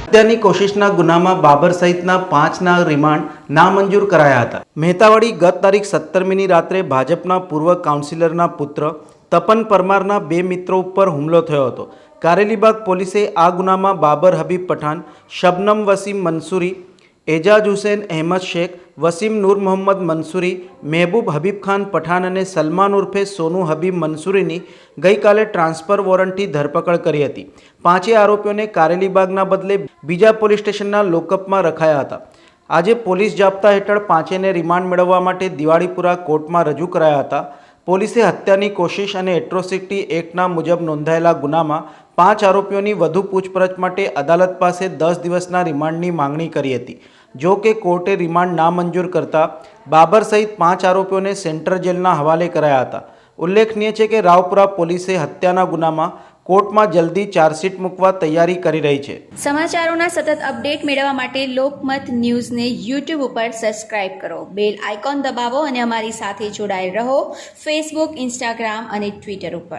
હત્યાની કોશિશના ગુનામાં બાબર સહિતના 5ના રિમાન્ડ નામંજૂર કરાયા હતા। મહેતાવાડી ગત તારીખ 17મીની રાત્રે ભાજપના પૂર્વ કાઉન્સિલરના પુત્ર તપન પરમારના 2 મિત્રો ઉપર હુમલો થયો હતો। કારેલીબાગ પોલીસે આ ગુનામાં બાબર હબીબ પઠાન, શબનમ વસીમ મંસૂરી, એજાજ હુસૈન અહેમદ શેખ, વસીમ નૂર મોહમ્મદ મંસૂરી, મહેબૂબ હબીબ ખાન પઠાન અને સલમાન ઉર્ફે સોનુ હબીબ મંસૂરીની ગઈકાલે ટ્રાન્સફર વોરંટથી ધરપકડ કરી હતી। 5 આરોપીઓને કારેલીબાગના બદલે બીજા પોલીસ સ્ટેશનના લોકઅપમાં રખાયા હતા। આજે પોલીસ જાપ્તા હેઠળ 5ને રિમાન્ડ મેળવવા માટે દિવાળીપુરા કોર્ટમાં રજૂ કરાયા હતા। પોલીસે હત્યાની કોશિશ અને એટ્રોસિટી એક્ટના મુજબ નોંધાયેલા ગુનામાં 5 આરોપીઓની વધુ પૂછપરછ માટે અદાલત પાસે 10 દિવસના રિમાન્ડની માંગણી કરી હતી। જો કે કોર્ટે રિમાન્ડ નામંજૂર કરતા બાબર સહિત 5 આરોપીઓને સેન્ટ્રલ જેલના હવાલે કરાયા હતા। ઉલ્લેખનીય છે કે રાવપુરા પોલીસે હત્યાના ગુનામાં કોર્ટમાં જલ્દી ચાર્જશીટ મૂકવા તૈયારી કરી રહી છે। સમાચારોના સતત અપડેટ મેળવવા માટે લોકમત ન્યૂઝને યુટ્યુબ ઉપર સબસ્ક્રાઇબ કરો, બેલ આઇકોન દબાવો અને અમારી સાથે જોડાયેલ રહો ફેસબુક, ઇન્સ્ટાગ્રામ અને ટ્વિટર ઉપર।